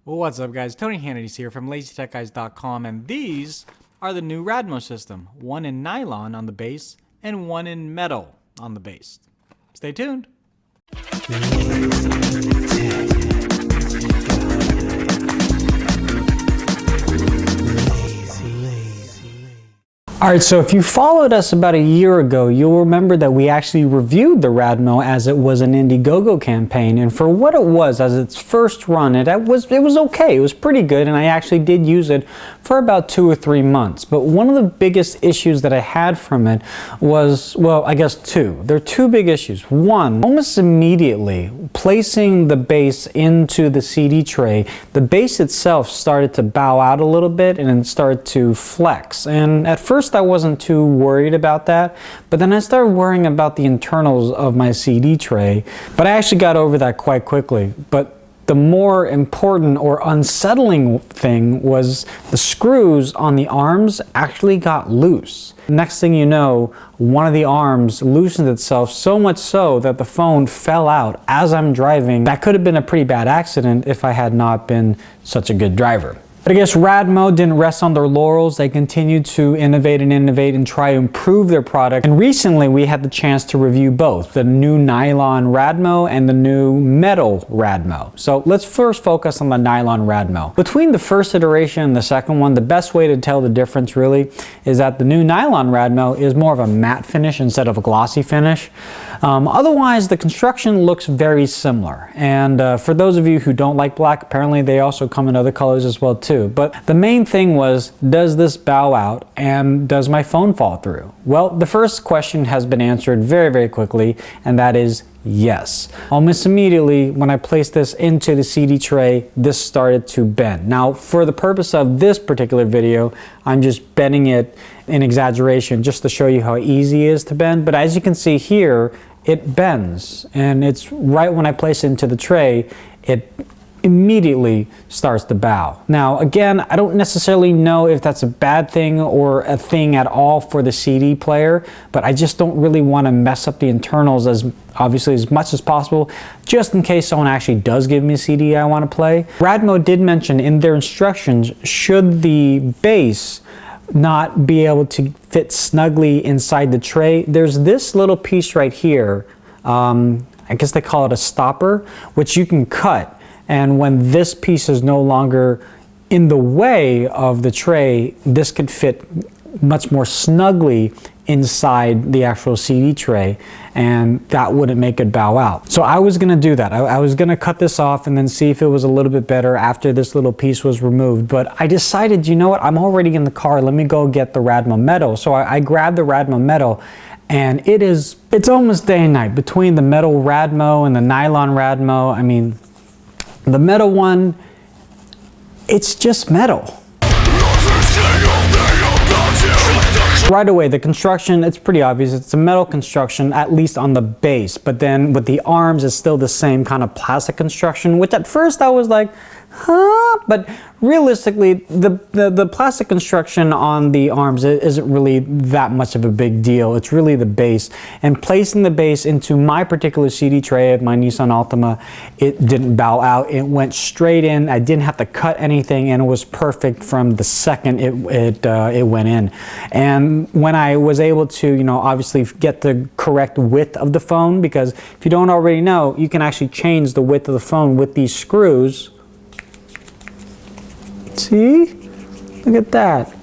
Well, what's up, guys? Tony Hannity's here from LazyTechGuys.com, and these are the new Radmo system. One in nylon on the base and one in metal on the base. Stay tuned. Alright, so if you followed us about a year ago, you'll remember that we actually reviewed the Radmo as it was an Indiegogo campaign, and for what it was as its first run, it was okay, it was pretty good, and I actually did use it for about 2 or 3 months. But one of the biggest issues that I had from it was, well, I guess two. There are two big issues. One, almost immediately, placing the base into the CD tray, the base itself started to bow out a little bit and it started to flex. And at first I wasn't too worried about that, but then I started worrying about the internals of my CD tray. But I actually got over that quite quickly. But the more important or unsettling thing was the screws on the arms actually got loose. Next thing you know, one of the arms loosened itself so much so that the phone fell out as I'm driving. That could have been a pretty bad accident if I had not been such a good driver. But I guess Radmo didn't rest on their laurels. They continued to innovate and try to improve their product. And recently we had the chance to review both, the new Nylon Radmo and the new Metal Radmo. So let's first focus on the Nylon Radmo. Between the first iteration and the second one, the best way to tell the difference really is that the new Nylon Radmo is more of a matte finish instead of a glossy finish. Otherwise, the construction looks very similar. And for those of you who don't like black, apparently they also come in other colors as well too. But the main thing was, does this bow out and does my phone fall through? Well, the first question has been answered very, very quickly, and that is yes. Almost immediately when I placed this into the CD tray, this started to bend. Now, for the purpose of this particular video, I'm just bending it in exaggeration just to show you how easy it is to bend. But as you can see here, it bends, and it's right when I place it into the tray, it immediately starts to bow. Now again, I don't necessarily know if that's a bad thing or a thing at all for the CD player, but I just don't really want to mess up the internals as much as possible, just in case someone actually does give me a CD I want to play. Radmo did mention in their instructions, should the base not be able to fit snugly inside the tray, there's this little piece right here, I guess they call it a stopper, which you can cut. And when this piece is no longer in the way of the tray, this could fit much more snugly inside the actual CD tray, and that wouldn't make it bow out. So I was gonna do that. I was gonna cut this off and then see if it was a little bit better after this little piece was removed. But I decided, you know what, I'm already in the car, let me go get the Radmo Metal. So I grabbed the Radmo Metal, and it's almost day and night between the Metal Radmo and the Nylon Radmo. I mean, the metal one, it's just metal. Right away, the construction, it's pretty obvious. It's a metal construction, at least on the base. But then with the arms, it's still the same kind of plastic construction, which at first I was like, huh? But realistically, the plastic construction on the arms isn't really that much of a big deal. It's really the base. And placing the base into my particular CD tray of my Nissan Altima, it didn't bow out. It went straight in. I didn't have to cut anything, and it was perfect from the second it went in. And when I was able to, you know, obviously get the correct width of the phone, because if you don't already know, you can actually change the width of the phone with these screws. See? Look at that.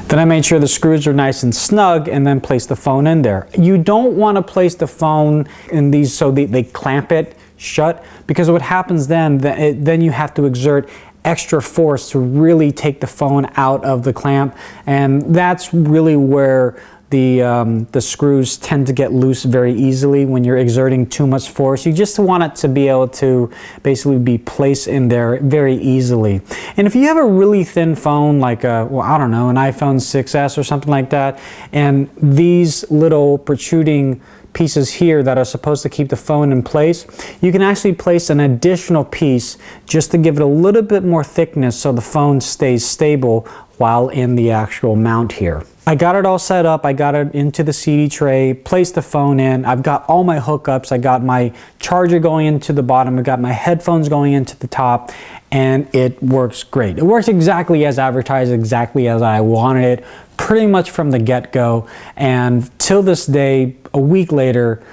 Then I made sure the screws are nice and snug and then place the phone in there. You don't want to place the phone in these so they clamp it shut, because what happens then you have to exert extra force to really take the phone out of the clamp, and that's really where the screws tend to get loose very easily when you're exerting too much force. You just want it to be able to basically be placed in there very easily. And if you have a really thin phone, like well, I don't know, an iPhone 6S or something like that, and these little protruding pieces here that are supposed to keep the phone in place, you can actually place an additional piece just to give it a little bit more thickness so the phone stays stable while in the actual mount here. I got it all set up, I got it into the CD tray, placed the phone in, I've got all my hookups, I got my charger going into the bottom, I got my headphones going into the top, and it works great. It works exactly as advertised, exactly as I wanted it, pretty much from the get-go, and till this day, a week later,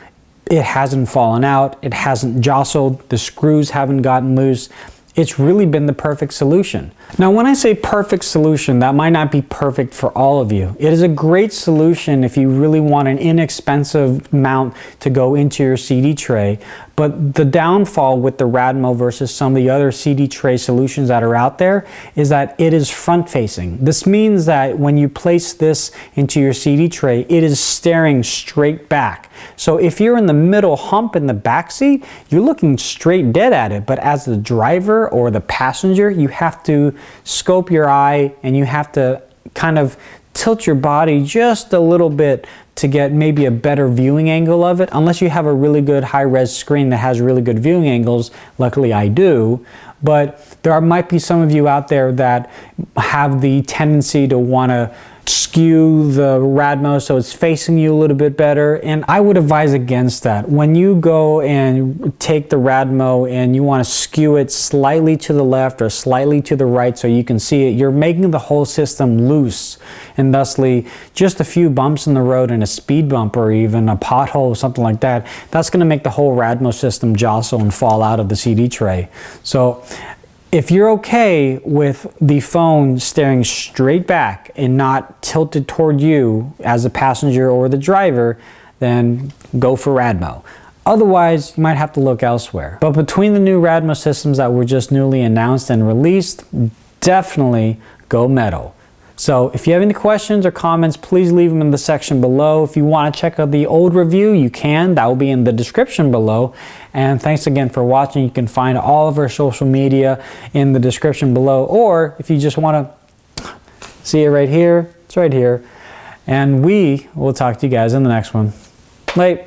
it hasn't fallen out, it hasn't jostled, the screws haven't gotten loose. It's really been the perfect solution. Now, when I say perfect solution, that might not be perfect for all of you. It is a great solution if you really want an inexpensive mount to go into your CD tray, but the downfall with the Radmo versus some of the other CD tray solutions that are out there is that it is front facing. This means that when you place this into your CD tray, it is staring straight back. So if you're in the middle hump in the back seat, you're looking straight dead at it, but as the driver or the passenger, you have to scope your eye and you have to kind of tilt your body just a little bit to get maybe a better viewing angle of it, unless you have a really good high-res screen that has really good viewing angles. Luckily I do, but there might be some of you out there that have the tendency to want to skew the Radmo so it's facing you a little bit better, and I would advise against that. When you go and take the Radmo and you want to skew it slightly to the left or slightly to the right so you can see it, you're making the whole system loose, and thusly just a few bumps in the road and a speed bump or even a pothole or something like that, that's going to make the whole Radmo system jostle and fall out of the CD tray. So if you're okay with the phone staring straight back and not tilted toward you as a passenger or the driver, then go for Radmo. Otherwise, you might have to look elsewhere. But between the new Radmo systems that were just newly announced and released, definitely go metal. So if you have any questions or comments, please leave them in the section below. If you want to check out the old review, you can. That will be in the description below. And thanks again for watching. You can find all of our social media in the description below. Or if you just want to see it right here, it's right here. And we will talk to you guys in the next one. Bye.